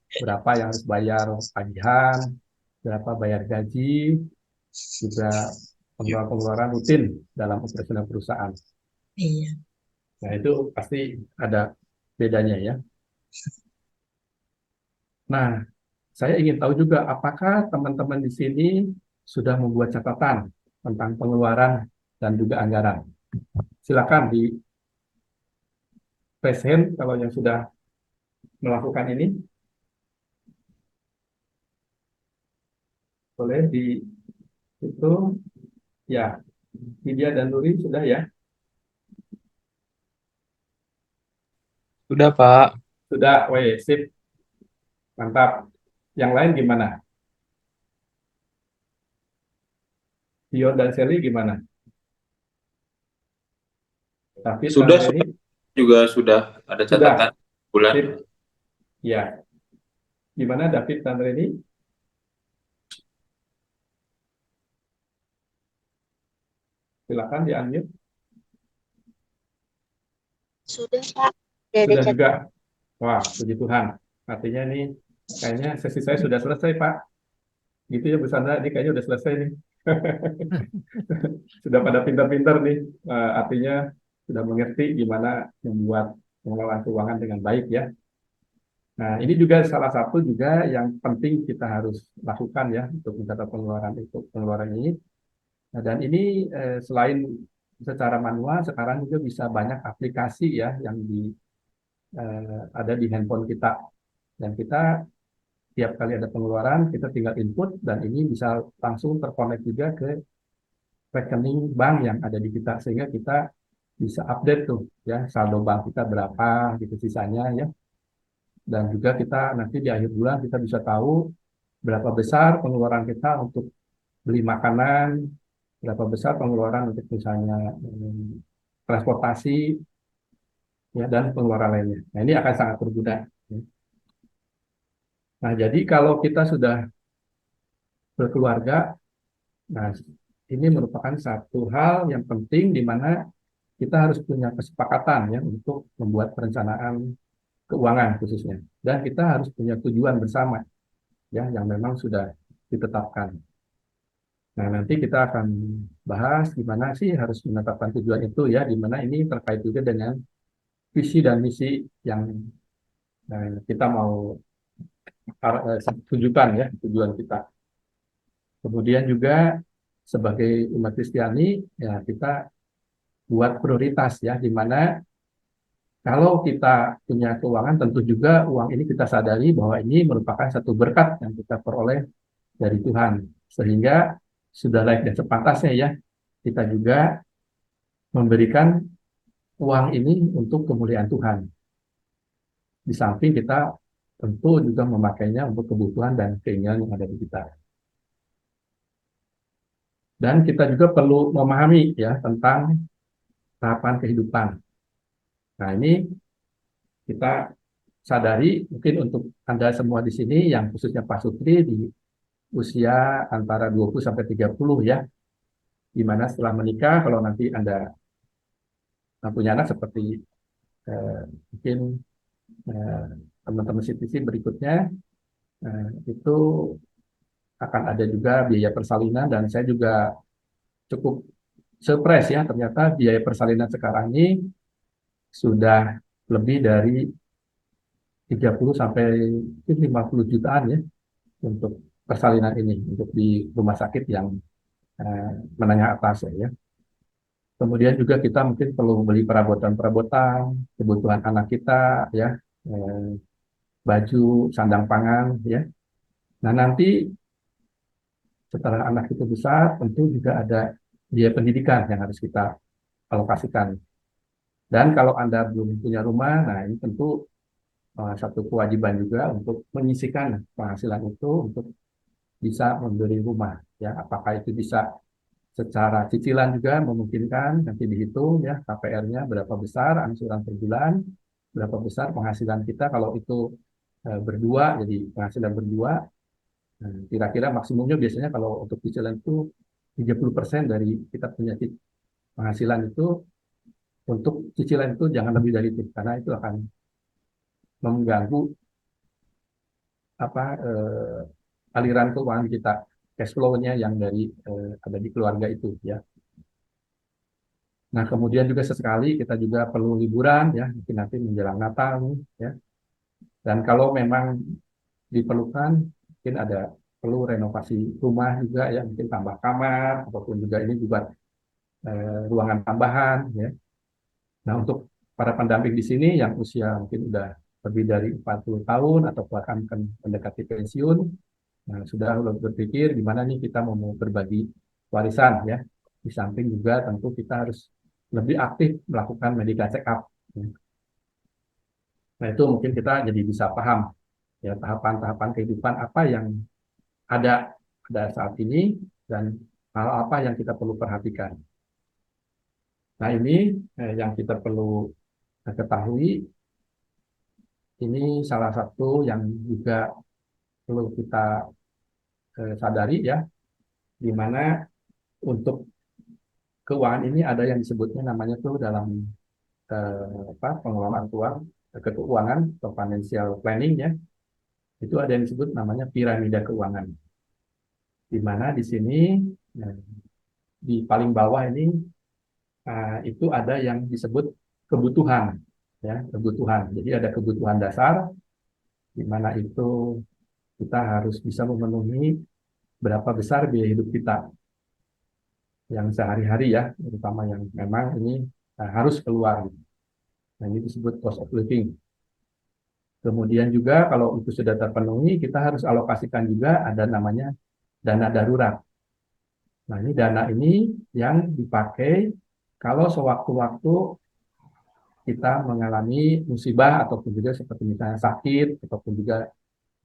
Berapa yang harus bayar tagihan, berapa bayar gaji, juga pengeluaran rutin dalam operasional perusahaan. Iya. Nah, itu pasti ada bedanya ya. Nah, saya ingin tahu juga apakah teman-teman di sini sudah membuat catatan tentang pengeluaran dan juga anggaran. Silakan di raise hand kalau yang sudah melakukan ini. Boleh di itu ya. Widya dan Nuri sudah ya? Sudah, Pak. Sudah, weh, sip. Mantap. Yang lain gimana? Dio dan Sally gimana? Tapi Sudah ini juga sudah ada sudah. catatan bulan. Sip. Ya. Gimana David dan Reni? Silakan di-unmute. Sudah, Pak. Sudah juga. Wah, puji Tuhan. Artinya ini kayaknya sesi saya sudah selesai, Pak. Gitu ya, Bu Sandra. Ini kayaknya sudah selesai nih. Sudah pada pintar-pintar nih. Artinya sudah mengerti gimana membuat pengelolaan keuangan dengan baik ya. Nah, ini juga salah satu juga yang penting kita harus lakukan ya untuk mencatat pengeluaran ini. Nah, dan ini selain secara manual, sekarang juga bisa banyak aplikasi ya yang ada di handphone kita. Dan kita tiap kali ada pengeluaran, kita tinggal input dan ini bisa langsung terkonek juga ke rekening bank yang ada di kita sehingga kita bisa update tuh ya saldo bank kita berapa gitu sisanya ya. Dan juga kita nanti di akhir bulan kita bisa tahu berapa besar pengeluaran kita untuk beli makanan, berapa besar pengeluaran untuk misalnya transportasi ya dan pengeluaran lainnya. Nah, ini akan sangat berguna. Nah, jadi kalau kita sudah berkeluarga, nah ini merupakan satu hal yang penting di mana kita harus punya kesepakatan ya untuk membuat perencanaan keuangan khususnya. Dan kita harus punya tujuan bersama ya yang memang sudah ditetapkan. Nah, nanti kita akan bahas gimana sih harus menetapkan tujuan itu ya, di mana ini terkait juga dengan visi dan misi yang kita mau tunjukkan ya, tujuan kita. Kemudian juga sebagai umat Kristiani, ya kita buat prioritas ya, di mana kalau kita punya keuangan tentu juga uang ini kita sadari bahwa ini merupakan satu berkat yang kita peroleh dari Tuhan. Sehingga sudah layak dan sepantasnya ya kita juga memberikan uang ini untuk kemuliaan Tuhan. Di samping kita tentu juga memakainya untuk kebutuhan dan keinginan yang ada di kita. Dan kita juga perlu memahami ya tentang tahapan kehidupan. Nah, ini kita sadari mungkin untuk Anda semua di sini yang khususnya Pak Sutri di usia antara 20 sampai 30 ya. Di mana setelah menikah kalau nanti Anda punya anak seperti mungkin teman-teman CTC berikutnya itu akan ada juga biaya persalinan, dan saya juga cukup surprise ya, ternyata biaya persalinan sekarang ini sudah lebih dari 30 sampai 50 jutaan ya untuk persalinan ini untuk di rumah sakit yang menengah atas ya. Kemudian juga kita mungkin perlu beli perabotan-perabotan kebutuhan anak kita ya, baju, sandang pangan ya. Nah, nanti setelah anak itu besar, tentu juga ada biaya pendidikan yang harus kita alokasikan. Dan kalau Anda belum punya rumah, nah ini tentu satu kewajiban juga untuk menyisihkan penghasilan itu untuk bisa membeli rumah. Ya, apakah itu bisa secara cicilan juga memungkinkan, nanti dihitung ya KPR-nya berapa besar, angsuran per bulan, berapa besar penghasilan kita kalau itu berdua, jadi penghasilan berdua. Kira-kira maksimumnya biasanya kalau untuk cicilan itu 30% dari kita punya penghasilan itu, untuk cicilan itu jangan lebih dari itu, karena itu akan mengganggu aliran keuangan kita, cash flow-nya yang dari ada di keluarga itu ya. Nah, kemudian juga sesekali kita juga perlu liburan ya, mungkin nanti menjelang Natal ya. Dan kalau memang diperlukan, mungkin ada perlu renovasi rumah juga ya, mungkin tambah kamar ataupun juga ini juga ruangan tambahan ya. Nah, untuk para pendamping di sini yang usia mungkin udah lebih dari 40 tahun atau bahkan mendekati pensiun, nah, sudah berpikir gimana nih kita mau berbagi warisan ya. Di samping juga tentu kita harus lebih aktif melakukan medical check up. Nah, itu mungkin kita jadi bisa paham ya tahapan-tahapan kehidupan apa yang ada pada saat ini dan hal apa yang kita perlu perhatikan. Nah, ini yang kita perlu ketahui, ini salah satu yang juga perlu kita sadari ya, di mana untuk keuangan ini ada yang disebutnya namanya tuh dalam pengelolaan keuangan atau financial planning ya, itu ada yang disebut namanya piramida keuangan, di mana di sini di paling bawah ini itu ada yang disebut kebutuhan ya, kebutuhan. Jadi ada kebutuhan dasar di mana itu kita harus bisa memenuhi berapa besar biaya hidup kita yang sehari-hari ya, terutama yang memang ini harus keluar. Nah, ini disebut cost of living. Kemudian juga kalau itu sudah terpenuhi, kita harus alokasikan juga ada namanya dana darurat. Nah, ini dana ini yang dipakai kalau sewaktu-waktu kita mengalami musibah ataupun juga seperti misalnya sakit ataupun juga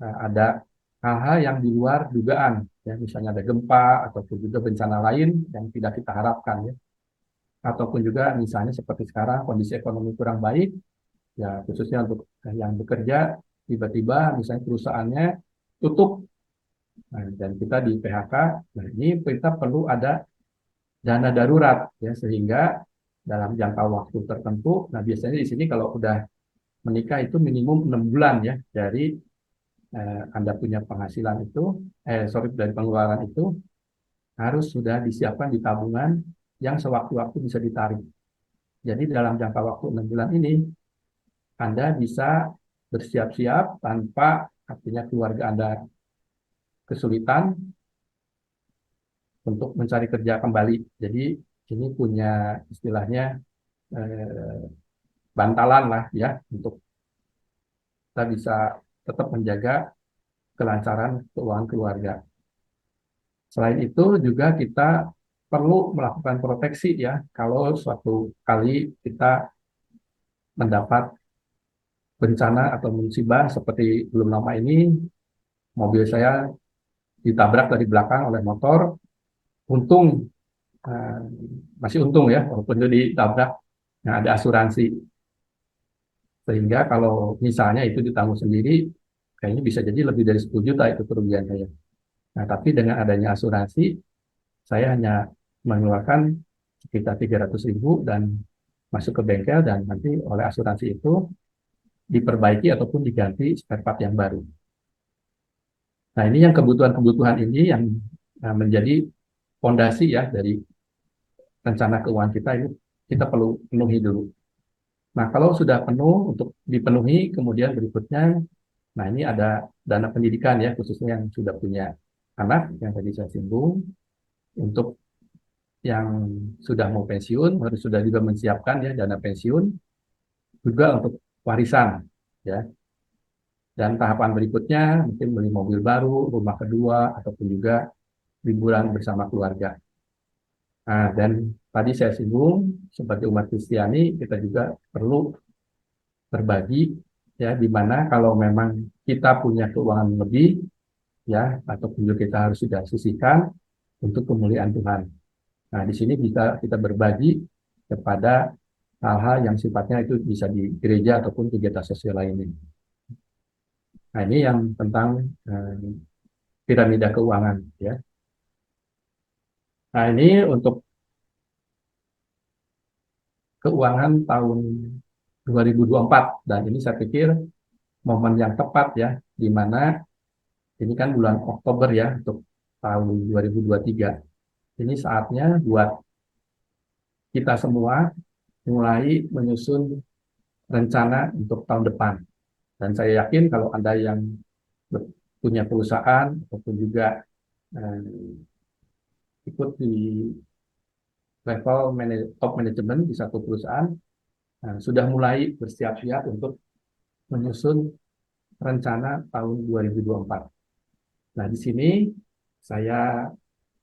ada hal-hal yang di luar dugaan ya, misalnya ada gempa ataupun juga bencana lain yang tidak kita harapkan ya, ataupun juga misalnya seperti sekarang kondisi ekonomi kurang baik ya, khususnya untuk yang bekerja tiba-tiba misalnya perusahaannya tutup, nah, dan kita di PHK. Nah, ini kita perlu ada dana darurat ya, sehingga dalam jangka waktu tertentu, nah biasanya di sini kalau udah menikah itu minimum 6 bulan ya dari Anda punya penghasilan itu, dari pengeluaran itu harus sudah disiapkan di tabungan yang sewaktu-waktu bisa ditarik. Jadi dalam jangka waktu 6 bulan ini, Anda bisa bersiap-siap tanpa artinya keluarga Anda kesulitan untuk mencari kerja kembali. Jadi ini punya istilahnya eh, bantalan lah ya untuk kita bisa tetap menjaga kelancaran keuangan keluarga. Selain itu juga kita perlu melakukan proteksi ya kalau suatu kali kita mendapat bencana atau musibah seperti belum lama ini mobil saya ditabrak dari belakang oleh motor. Untung eh, masih untung ya walaupun itu ditabrak, nah ada asuransi sehingga kalau misalnya itu ditanggung sendiri kayaknya bisa jadi lebih dari 10 juta itu kerugian saya. Nah, tapi dengan adanya asuransi saya hanya mengeluarkan sekitar 300.000 dan masuk ke bengkel dan nanti oleh asuransi itu diperbaiki ataupun diganti spare part yang baru. Nah, ini yang kebutuhan-kebutuhan ini yang menjadi fondasi ya dari rencana keuangan kita ini kita perlu penuhi dulu. Nah, kalau sudah penuh untuk dipenuhi, kemudian berikutnya, nah ini ada dana pendidikan ya, khususnya yang sudah punya anak, yang tadi saya singgung, untuk yang sudah mau pensiun, harus sudah juga menyiapkan ya dana pensiun, juga untuk warisan ya. Dan tahapan berikutnya mungkin beli mobil baru, rumah kedua, ataupun juga liburan bersama keluarga. Nah, dan tadi saya singgung, sebagai umat Kristiani, kita juga perlu berbagi, ya, di mana kalau memang kita punya keuangan lebih, ya, ataupun juga kita harus sudah sisihkan untuk kemuliaan Tuhan. Nah, di sini bisa kita berbagi kepada hal-hal yang sifatnya itu bisa di gereja ataupun kegiatan sosial lainnya. Nah, ini yang tentang piramida keuangan, ya. Nah, ini untuk keuangan tahun 2024 dan ini saya pikir momen yang tepat ya, di mana ini kan bulan Oktober ya untuk tahun 2023. Ini saatnya buat kita semua mulai menyusun rencana untuk tahun depan. Dan saya yakin kalau Anda yang punya perusahaan ataupun juga ikut di level top management di satu perusahaan, sudah mulai bersiap-siap untuk menyusun rencana tahun 2024. Nah, di sini saya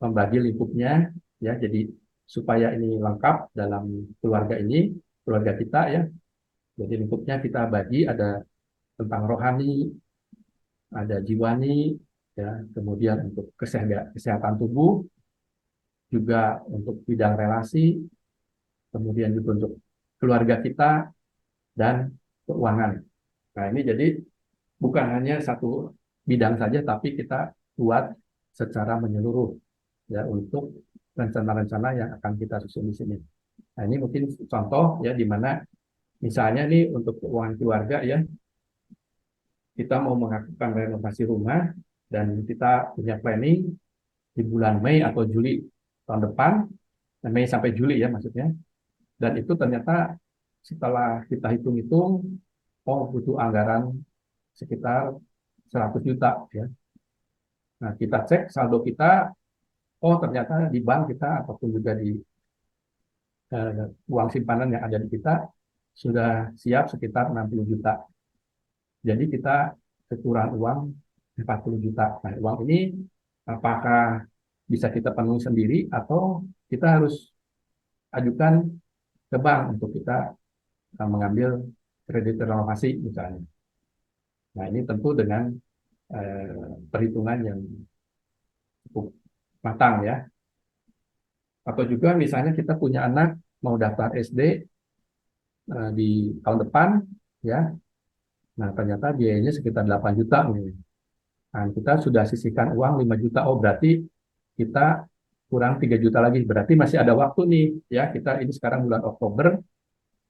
membagi lingkupnya ya, jadi supaya ini lengkap dalam keluarga ini, keluarga kita ya. Jadi lingkupnya kita bagi ada tentang rohani, ada jiwani, ya, kemudian untuk kesehatan tubuh, juga untuk bidang relasi, kemudian juga untuk keluarga kita dan keuangan. Nah, ini jadi bukan hanya satu bidang saja, tapi kita buat secara menyeluruh ya untuk rencana-rencana yang akan kita susun di sini. Nah, ini mungkin contoh ya di mana misalnya nih untuk keuangan keluarga ya, kita mau melakukan renovasi rumah dan kita punya planning di bulan Mei atau Juli tahun depan, Mei sampai Juli ya maksudnya. Dan itu ternyata setelah kita hitung-hitung, oh butuh anggaran sekitar 100 juta ya. Nah, kita cek saldo kita, oh ternyata di bank kita ataupun juga di uang simpanan yang ada di kita sudah siap sekitar 60 juta. Jadi kita kekurangan uang 40 juta. Nah, uang ini apakah bisa kita penuhi sendiri atau kita harus ajukan ke bank untuk kita mengambil kredit renovasi misalnya. Nah, ini tentu dengan perhitungan yang cukup matang ya. Atau juga misalnya kita punya anak mau daftar SD di tahun depan ya. Nah, ternyata biayanya sekitar 8 juta nih. Nah, kita sudah sisihkan uang 5 juta. Oh, berarti kita kurang 3 juta lagi. Berarti masih ada waktu nih ya. Kita ini sekarang bulan Oktober.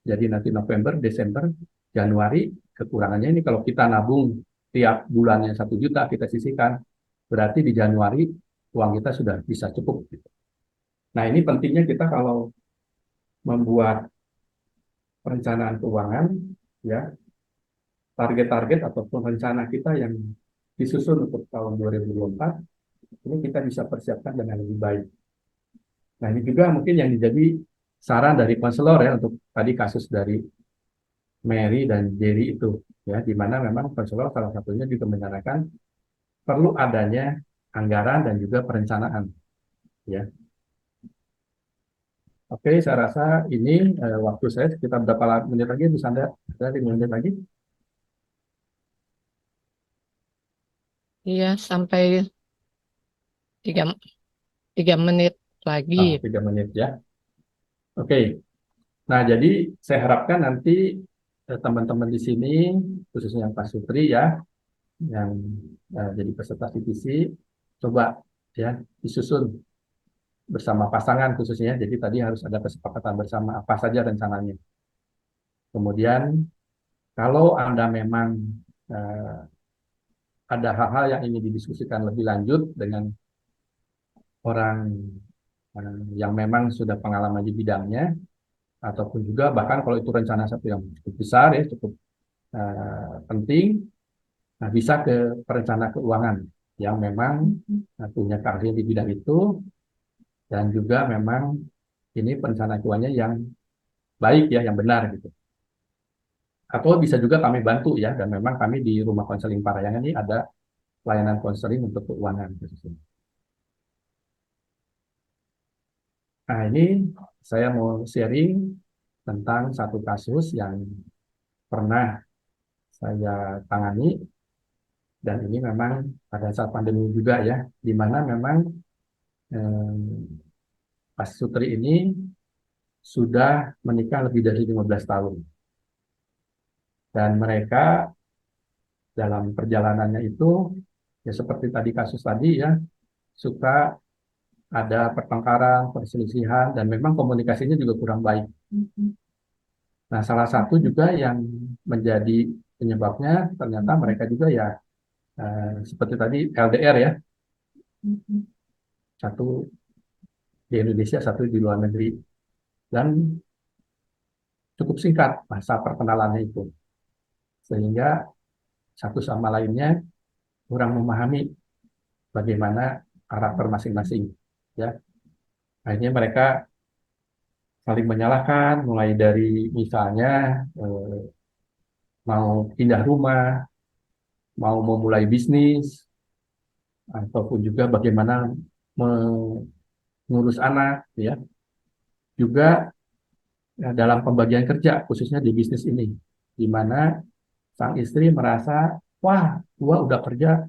Jadi nanti November, Desember, Januari, kekurangannya ini kalau kita nabung tiap bulannya 1 juta kita sisihkan, berarti di Januari uang kita sudah bisa cukup. Nah, ini pentingnya kita kalau membuat perencanaan keuangan, ya, target-target ataupun rencana kita yang disusun untuk tahun 2024, ini kita bisa persiapkan dengan lebih baik. Nah, ini juga mungkin yang menjadi saran dari konselor ya untuk tadi kasus dari Mary dan Jerry itu, ya, di mana memang konselor salah satunya juga menyarankan perlu adanya anggaran dan juga perencanaan, ya. Oke, saya rasa ini waktu saya sekitar berapa menit lagi, bisa Anda? Ada 5 menit lagi? Iya, sampai 3 menit lagi. 3 menit ya. Oke. Nah, jadi saya harapkan nanti teman-teman di sini, khususnya yang Pak Sutri ya, yang jadi peserta CPC, coba ya disusun bersama pasangan khususnya. Jadi tadi harus ada kesepakatan bersama apa saja rencananya. Kemudian kalau Anda memang eh, ada hal-hal yang ingin didiskusikan lebih lanjut dengan orang yang memang sudah pengalaman di bidangnya, ataupun juga bahkan kalau itu rencana satu yang cukup besar ya, cukup penting, nah bisa ke perencana keuangan yang memang punya keahlian di bidang itu, dan juga memang ini perencana keuangannya yang baik ya, yang benar gitu. Atau bisa juga kami bantu ya, dan memang kami di Rumah Konseling Parayangan ini ada layanan konseling untuk keuangan khususnya. Nah, ini saya mau sharing tentang satu kasus yang pernah saya tangani, dan ini memang pada saat pandemi juga ya, di mana memang eh, Pak Sutri ini sudah menikah lebih dari 15 tahun. Dan mereka dalam perjalanannya itu, ya seperti tadi kasus tadi ya, suka ada pertengkaran, perselisihan, dan memang komunikasinya juga kurang baik. Nah, salah satu juga yang menjadi penyebabnya ternyata mereka juga ya seperti tadi LDR ya, satu di Indonesia, satu di luar negeri, dan cukup singkat masa perkenalannya itu, sehingga satu sama lainnya kurang memahami bagaimana karakter masing-masing, ya. Akhirnya mereka saling menyalahkan, mulai dari misalnya mau pindah rumah, mau memulai bisnis, ataupun juga bagaimana mengurus anak, ya. Juga dalam pembagian kerja, khususnya di bisnis ini, di mana sang istri merasa, wah, gua udah kerja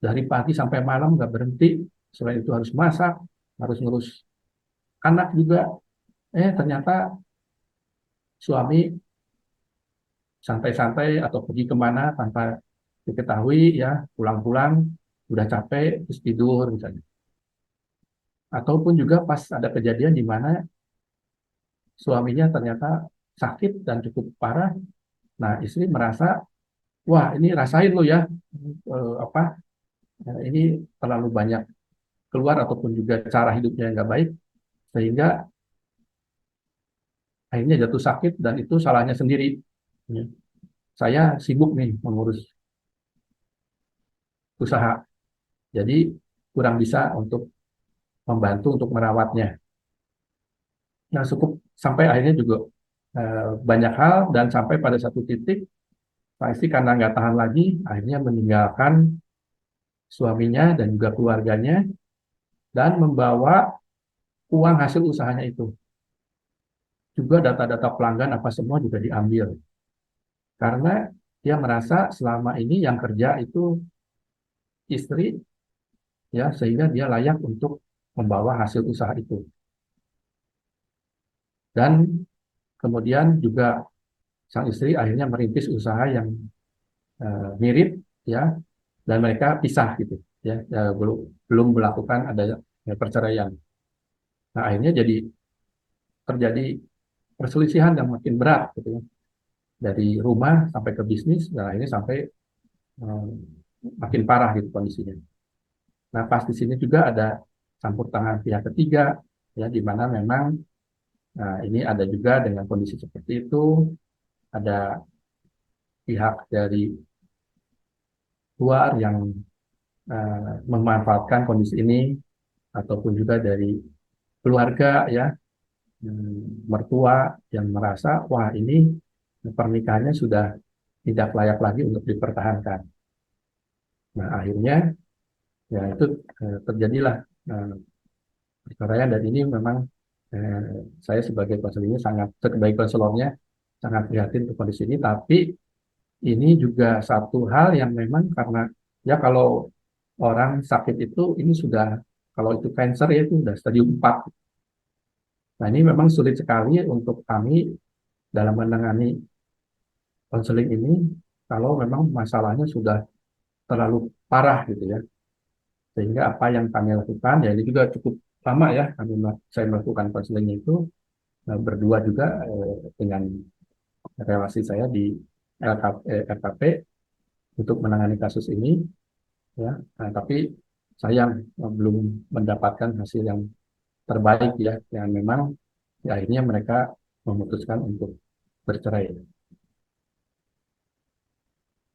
dari pagi sampai malam nggak berhenti, selain itu harus masak, harus ngurus anak juga. Ternyata suami santai-santai atau pergi kemana tanpa diketahui ya, pulang-pulang udah capek terus tidur misalnya. Ataupun juga pas ada kejadian di mana suaminya ternyata sakit dan cukup parah, nah istri merasa, wah ini rasain lo ya, apa ini terlalu banyak keluar, ataupun juga cara hidupnya yang nggak baik, sehingga akhirnya jatuh sakit dan itu salahnya sendiri. Ya. Saya sibuk nih mengurus usaha, jadi kurang bisa untuk membantu untuk merawatnya. Nah, cukup sampai akhirnya juga banyak hal, dan sampai pada satu titik pasti karena nggak tahan lagi, akhirnya meninggalkan suaminya dan juga keluarganya, dan membawa uang hasil usahanya itu. Juga data-data pelanggan apa semua juga diambil. Karena dia merasa selama ini yang kerja itu istri, ya, sehingga dia layak untuk membawa hasil usaha itu. Dan kemudian juga sang istri akhirnya merintis usaha yang mirip, ya, dan mereka pisah gitu, ya, belum belum melakukan ada perceraian. Nah, akhirnya jadi terjadi perselisihan yang makin berat gitu ya, dari rumah sampai ke bisnis, dan akhirnya sampai eh, makin parah gitu kondisinya. Nah, pas di sini juga ada campur tangan pihak ketiga, ya, di mana memang ini ada juga dengan kondisi seperti itu, ada pihak dari luar yang memanfaatkan kondisi ini, ataupun juga dari keluarga ya, mertua yang merasa wah ini pernikahannya sudah tidak layak lagi untuk dipertahankan. Nah akhirnya ya itu terjadilah perceraian, dan ini memang saya sebagai konselornya sebagai konselornya sangat prihatin untuk kondisi ini. Tapi ini juga satu hal yang memang karena ya kalau orang sakit itu ini sudah, kalau itu cancer ya itu sudah stadium 4. Nah ini memang sulit sekali untuk kami dalam menangani konseling ini kalau memang masalahnya sudah terlalu parah gitu ya. Sehingga apa yang kami lakukan ya ini juga cukup lama ya, saya melakukan konselingnya itu berdua juga dengan relasi saya di RKP untuk menangani kasus ini ya. Nah, tapi sayang belum mendapatkan hasil yang terbaik ya, yang memang ya, akhirnya mereka memutuskan untuk bercerai.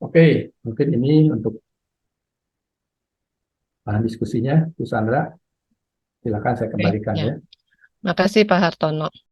Oke, mungkin ini untuk bahan diskusinya, Bu Sandra. Silakan saya Oke, kembalikan ya. ya. Makasih Pak Hartono.